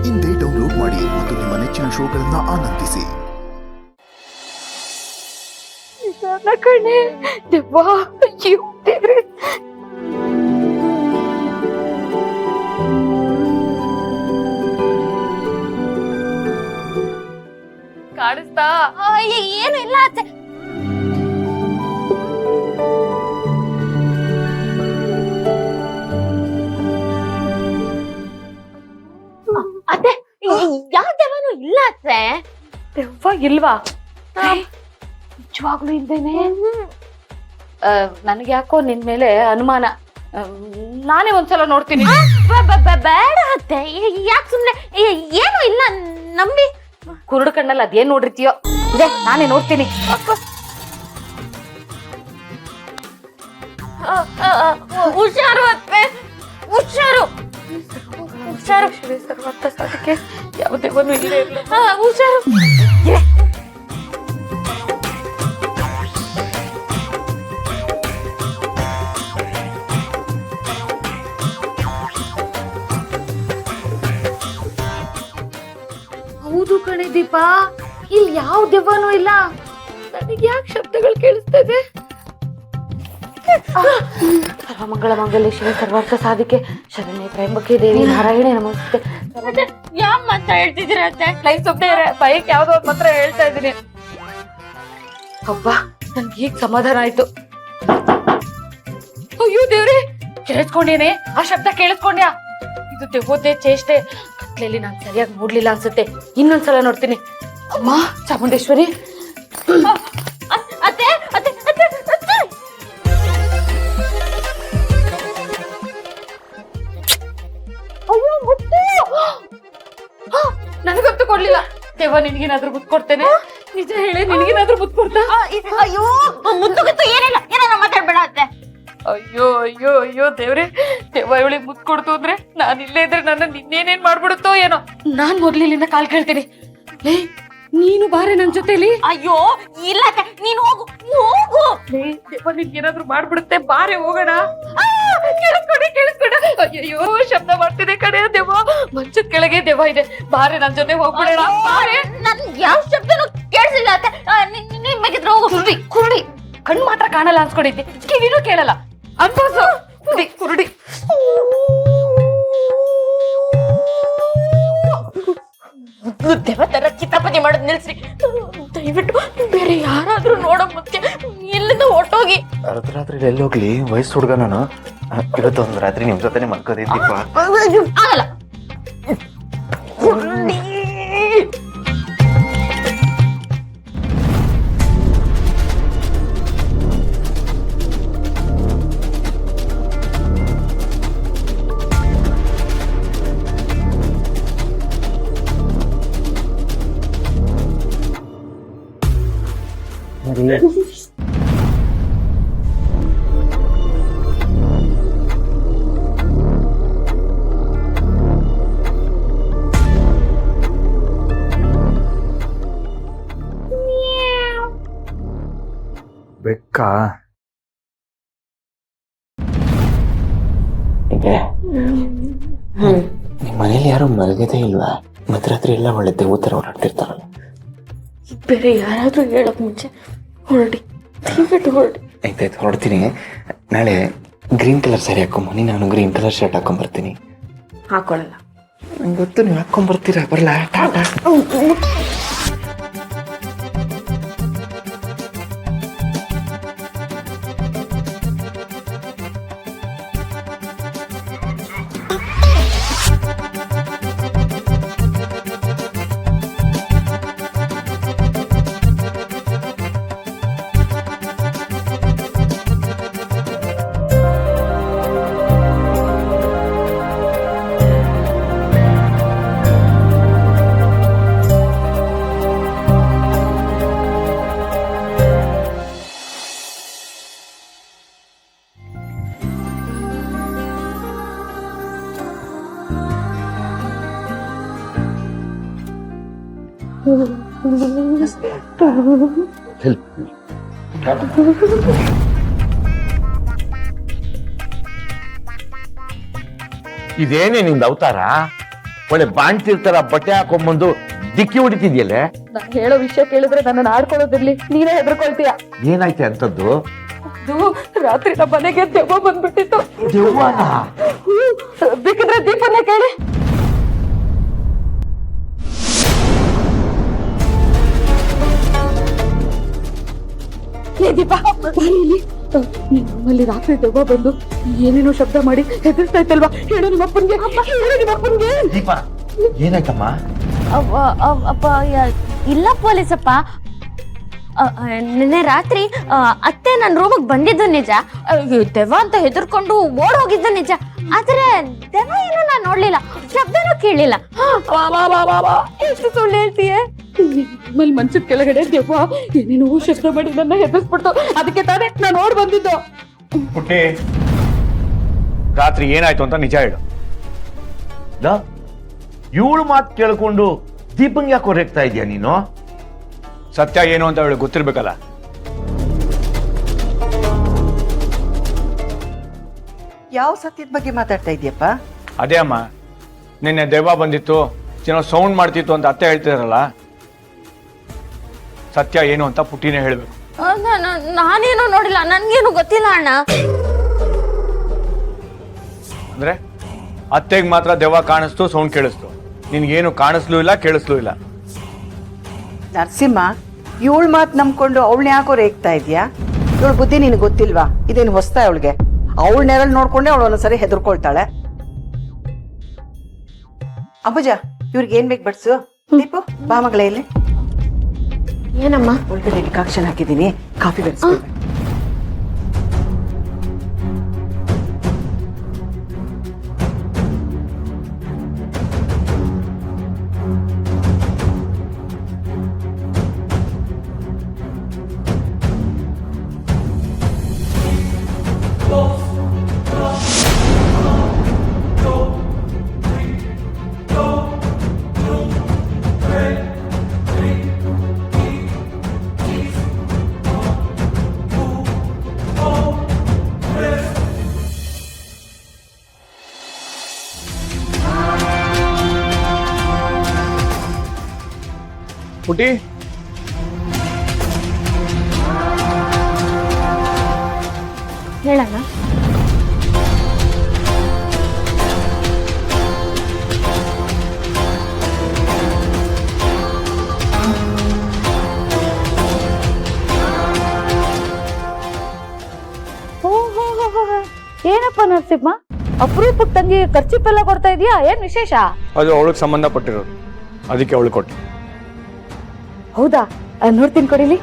ಇಂದೇ ಡೌನ್ಲೋಡ್ ಮಾಡಿ ಮತ್ತು ನಿಮ್ಮ ನೆಚ್ಚಿನ ಶೋಗಳನ್ನ ಆನಂದಿಸಿ. ಕಣೆ ದೆವ್ವ, ಅಯ್ಯೋ ದೇವ್ರೆ. ಕಾಣಿಸ್ತಾ? ಏನು ಇಲ್ಲ ಅತ್ತೆ. ಅತ್ತೆ ಯಾವ ದೆವ್ವನೂ ಇಲ್ಲ ಅತ್ತೆ. ದೆವ್ವ ಇಲ್ವಾ? ನಿಜವಾಗ್ಲೂ ಇಲ್ದೇನೆ. ನನಗೆ ಯಾಕೋ ನಿನ್ ಮೇಲೆ ಅನುಮಾನ. ನಾನೇ ಒಂದ್ಸಲ ನೋಡ್ತೀನಿ. ಬೇಡ ಅತ್ತೆ, ಯಾಕೆ ಸುಮ್ನೆ? ಏನು ಇಲ್ಲ, ನಂಬಿ. ಕುರುಡು ಕಣ್ಣಲ್ಲಿ ಅದೇನ್ ನೋಡಿರ್ತೀಯೋ, ಇದೆ ನಾನೇ ನೋಡ್ತೀನಿ. ಹುಷಾರು ಅತ್ತೆ, ಹುಷಾರು ಹುಷಾರು. ಸರ್ವರ್ಥ ಸಾಧಕ್ಕೆ ಯಾವ ದೆವ್ವನೂ ಇಲ್ಲೇ ಇಲ್ಲ. ಹುಷಾರು. ಹೌದು ಕಣೆ ದೀಪಾ, ಇಲ್ಲಿ ಯಾವ ದೆವ್ವನೂ ಇಲ್ಲ. ನನಗೆ ಯಾಕೆ ಶಬ್ದಗಳು ಕೇಳಿಸ್ತಾ ಇದೆ? ಸರ್ವಮಂಗಳ ಮಂಗಲ್ಯ ಶಿವ ಸರ್ವಾರ್ಥ ಸಾಧಿಕೆ ಶರಣ್ಯ ತ್ರಯಂಬಕೆ ದೇವಿ ನಾರಾಯಣಿ ನಮಸ್ತೆ. ಯಾವ ಮಾತ್ರ ಹೇಳ್ತಿದ್ದೀರ ಅತ್ತೆ? ಲೈಫ್ ಸುಮ್ಮನೆ ಬೈಕ್ ಯಾವ್ದೋ ಮಾತ್ರ ಹೇಳ್ತಾ ಇದ್ದೀನಿ. ಹಬ್ಬ, ನನ್ಗೆ ಈಗ ಸಮಾಧಾನ ಆಯ್ತು. ಅಯ್ಯೋ ದೇವ್ರಿ, ಕೇಳಿಸ್ಕೊಂಡೇನೆ? ಆ ಶಬ್ದ ಕೇಳಿಸ್ಕೊಂಡ್ಯಾ? ಇದು ದೆವ್ವದ್ದೇ ಚೇಷ್ಟೆ. ಕತ್ಲೆಯಲ್ಲಿ ನಾನು ಸರಿಯಾಗಿ ನೋಡ್ಲಿಲ್ಲ ಅನ್ಸುತ್ತೆ. ಇನ್ನೊಂದ್ಸಲ ನೋಡ್ತೀನಿ. ಅಮ್ಮ ಚಾಮುಂಡೇಶ್ವರಿ. ಅತ್ತೆ ಅತ್ತೆ ಅತ್ತೆ ಅತ್ತೆ. ಅಯ್ಯೋ ಮುತ್ತು, ನನಗಂತೂ ಕೊಡ್ಲಿಲ್ಲ. ದೆವ್ವ ನಿನ್ಗೇನಾದ್ರೂ ಮುತ್ತು ಕೊಡ್ತೇನೆ? ನಿಜ ಹೇಳಿ, ನಿನ್ಗೇನಾದ್ರೂ ಮುತ್ತು ಕೊಡ್ತಾ? ಅಯ್ಯೋ ಮುದ್ದು ಗೊತ್ತು, ಏನಿಲ್ಲ, ಏನಾರ ಮಾತಾಡ್ಬೇಡ ಅತ್ತೆ. ಅಯ್ಯೋ ಅಯ್ಯೋ ಅಯ್ಯೋ ದೇವ್ರೆ, ದೆವ್ವ ಇವಳಿಗೆ ಮುತ್ತು ಕೊಡ್ತು ಅಂದ್ರೆ ನಾನು ಇಲ್ಲೇ ಇದ್ರೆ ನನ್ನ ನಿನ್ನೇನೇನ್ ಮಾಡ್ಬಿಡುತ್ತೋ ಏನೋ. ನಾನ್ ಮೊದ್ಲಿಲ್ಲಿಂದ ಕಾಲ್ ಕೇಳ್ತೀನಿ. ನೀನು ಬಾರೆ ನನ್ ಜೊತೆಲಿ. ಅಯ್ಯೋ ಇಲ್ಲ ಅತ್ತೆ, ನೀನು ಹೋಗು ಹೋಗು. ದೆವ್ವ ನಿನ್ಗೇನಾದ್ರೂ ಮಾಡ್ಬಿಡುತ್ತೆ, ಬಾರೆ ಹೋಗೋಣ. ಕೇಳಿಸ್ಕೊಂಡೆ. ಅಯ್ಯೋ ಶಬ್ದ ಮಾಡ್ತಿದೆ ಕಡೆ. ದೆವ್ವ ಮಂಚದ ಕೆಳಗೆ ದೆವ್ವ ಇದೆ. ಬಾರೆ ನನ್ ಜೊತೆ ಹೋಗ್ಬಿಡೋಣ. ಬಾರೆ. ನನ್ ಯಾವ ಶಬ್ದನೂ ಕೇಳಿಸಿಲ್ಲ ಅತ್ತೆ. ನೀನ್ ಬೇಕಿದ್ರೆ ಹೋಗು. ಕುರುಡಿ ಕಣ್ಣು ಮಾತ್ರ ಕಾಣಲ್ಲ ಅನ್ಸ್ಕೊಂಡಿದ್ದೆ, ಕಿವಿನೂ ಕೇಳಲ್ಲ ಅನ್ಬೋದು. ಕುರುಡಿ ದೆವ್ವ ತರ ಕಿತಾಪತಿ ಮಾಡೋದ್ ನಿಲ್ಸ್ರಿ ದಯವಿಟ್ಟು. ಬೇರೆ ಯಾರಾದ್ರೂ ನೋಡೋ ಮುಂಚೆ ಇಲ್ಲಿಂದ ಹೊಟ್ಟೋಗಿ. ಅರ್ಧರಾತ್ರಿ ಎಲ್ಲಿ ಹೋಗ್ಲಿ? ವಯಸ್ಸು ಹುಡುಗ ನಾನು. ಇವತ್ತು ಒಂದು ರಾತ್ರಿ ನಿಮ್ ಜೊತೆ ಮಲ್ಕೋದಿದ್ದೀಪ. ಆಗಲ್ಲ. ಬೆಕ್ಕ ನಿಮ್ ಮನೇಲಿ ಯಾರು ಮಲಗದೇ ಇಲ್ವಾ? ಮಧ್ಯರಾತ್ರಿ ಎಲ್ಲ ಒಳ್ಳೆ ದೆವ್ವ ತರ ಓಡಾಡ್ತಿರ್ತಾರಲ್ಲ. ಬೇರೆ ಯಾರಾದ್ರೂ ಹೇಳಕ್ ಮುಂಚೆ ಹೊರಡಿ, ದಯವಿಟ್ಟು ಹೊರಡಿ. ಆಯ್ತಾಯ್ತು, ಹೊರಡ್ತೀನಿ. ನಾಳೆ ಗ್ರೀನ್ ಕಲರ್ ಸ್ಯಾರಿ ಹಾಕೊಂಬನ್ನಿ, ನಾನು ಗ್ರೀನ್ ಕಲರ್ ಶರ್ಟ್ ಹಾಕೊಂಡ್ಬರ್ತೀನಿ. ಹಾಕೊಳ್ಳಲ್ಲ. ನಂಗೆ ಗೊತ್ತು ನೀವು ಹಾಕೊಂಡ್ಬರ್ತೀರಾ. ಬರಲ್ಲ? ಟಾಟಾ. ಇದೇನೇ ನಿಂದ ಅವತಾರ? ಒಳ್ಳೆ ಬಾಣ್ತಿರ್ತಾರ ಬಟ್ಟೆ ಹಾಕೊಂಡ್ಬಂದು ದಿಕ್ಕಿ ಹೊಡಿತಿದ್ಯಲ್ಲೇ. ನಾನು ಹೇಳೋ ವಿಷಯ ಕೇಳಿದ್ರೆ ನನ್ನ ಆಡ್ಕೊಳ್ಳೋದಿರ್ಲಿ, ನೀನೇ ಹೆದರ್ಕೊಳ್ತೀಯ. ಏನಾಯ್ತು ಅಂತದ್ದು? ಅದು ರಾತ್ರಿ ನಮ್ಮ ಮನೆಗೆ ದೆವ್ವ ಬಂದ್ಬಿಟ್ಟಿತ್ತು. ದೆವ್ವನ? ಬೇಕಿದ್ರೆ ದೀಪನೇ ಕೇಳಿ. ದೀಪ ನಮ್ಮಲ್ಲಿ ರಾತ್ರಿ ದೆವ್ವ ಬಂದು ಏನೇನೋ ಶಬ್ದ ಮಾಡಿ ಹೆದರ್ಸ್ತಾ ಇತ್ತಲ್ವಾ? ಹೇಳು ನಿಮ್ಮಪ್ಪನ್ಗೆ. ದೀಪ ಏನಾಯ್ತಮ್ಮ? ಅಪ್ಪ ಇಲ್ಲ ಪೊಲೀಸಪ್ಪ, ನಿನ್ನೆ ರಾತ್ರಿ ಅತ್ತೆ ನನ್ನ ರೂಮಿಗೆ ಬಂದಿದ್ದು ನಿಜ, ದೆವ್ವ ಅಂತ ಹೆದರ್ಕೊಂಡು ಓಡ್ ಹೋಗಿದ್ದು ನಿಜ. ಆದ್ರೆ ದೆವ್ವ ಏನು ನಾನು ನೋಡ್ಲಿಲ್ಲ, ಶಬ್ದನೂ ಕೇಳಿಲ್ಲ. ಎಷ್ಟು ಸುಳ್ಳು ಹೇಳ್ತೀಯ? ನಿಮ್ಮಲ್ಲಿ ಮನ್ಸಿನ ಕೆಳಗಡೆ ದೆವ್ವ ಏನೇನೋ ಶಬ್ದ ಮಾಡಿ ನನ್ನ ಹೆದರ್ಸ್ಬಿಡ್ತು. ಅದಕ್ಕೆ ತಾನೇ ನಾನು ಓಡ್ ಬಂದಿದ್ದು. ಪುಟ್ಟಿ, ರಾತ್ರಿ ಏನಾಯ್ತು ಅಂತ ನಿಜ ಹೇಳು. ಇವಳು ಮಾತು ಕೇಳ್ಕೊಂಡು ದೀಪಂಗ್ ಯಾಕೆ ಹೊರಗ್ತಾ ಇದೀಯ ನೀನು? ಸತ್ಯ ಏನು ಅಂತ ಅವಳಿಗೆ ಗೊತ್ತಿರ್ಬೇಕಲ್ಲ. ಯಾವ ಸತ್ಯದ ಬಗ್ಗೆ ಮಾತಾಡ್ತಾ ಇದೀಯಪ್ಪ? ಅದೇ ಅಮ್ಮ, ನಿನ್ನೆ ದೆವ್ವ ಬಂದಿತ್ತು, ಏನೋ ಸೌಂಡ್ ಮಾಡ್ತಿತ್ತು ಅಂತ ಅತ್ತೆ ಹೇಳ್ತಿದಾರಲ್ಲ, ಸತ್ಯ ಏನು ಅಂತ ಪುಟ್ಟಿನೇ ಹೇಳ್ಬೇಕು. ನಾನೇನು ನೋಡಿಲ್ಲ, ನನ್ಗೇನು ಗೊತ್ತಿಲ್ಲ ಅಣ್ಣ. ಅಂದ್ರೆ ಅತ್ತೆಗೆ ಮಾತ್ರ ದೆವ್ವ ಕಾಣಿಸ್ತು, ಸೌಂಡ್ ಕೇಳಿಸ್ತು, ನಿನ್ಗೇನು ಕಾಣಿಸ್ಲೂ ಇಲ್ಲ, ಕೇಳಿಸ್ಲೂ ಇಲ್ಲ. ನರಸಿಂಹ, ಇವಳ ಮಾತು ನಂಬ್ಕೊಂಡು ಅವಳನ್ನ ಯಾಕೋ ರೇಗ್ತಾ ಇದೀಯಾ? ಇವಳ ಬುದ್ಧಿ ನಿನಗೆ ಗೊತ್ತಿಲ್ವಾ? ಇದೇನು ಹೊಸ್ತಾ ಅವಳಿಗೆ? ಅವಳ ನೆರಳು ನೋಡ್ಕೊಂಡೆ ಅವಳು ಒಂದೊಂದ್ಸರಿ ಹೆದರ್ಕೊಳ್ತಾಳೆ. ಅಂಬುಜ, ಇವ್ರಿಗೆ ಏನ್ ಬೇಕು ಬಡ್ಸು. ದೀಪು, ಬಾ ಮಗಳೇ ಇಲ್ಲಿ. ಏನಮ್ಮ? ಒಳಗಡೆ ಡಿಕಾಕ್ಷನ್ ಹಾಕಿದೀನಿ, ಕಾಫಿ ಬೆರೆಸ್ಕೊಳ್ಬೇಕು. ಪುಟ್ಟಿ, ಹೇಳಣ್ಣ. ಏನಪ್ಪ ನರಸಿಂಹ, ಅಪರೂಪಕ್ಕೆ ತಂಗಿ ಖರ್ಚಿಪ್ಪೆಲ್ಲ ಕೊಡ್ತಾ ಇದೀಯಾ? ಏನ್ ವಿಶೇಷ? ಅದು ಅವಳಿಗೆ ಸಂಬಂಧಪಟ್ಟಿರೋದು, ಅದಕ್ಕೆ ಅವಳು ಕೊಟ್ಟು. ಹೌದಾ? ನೋಡ್ತೀನಿ ಕೊಡಿಲಿ.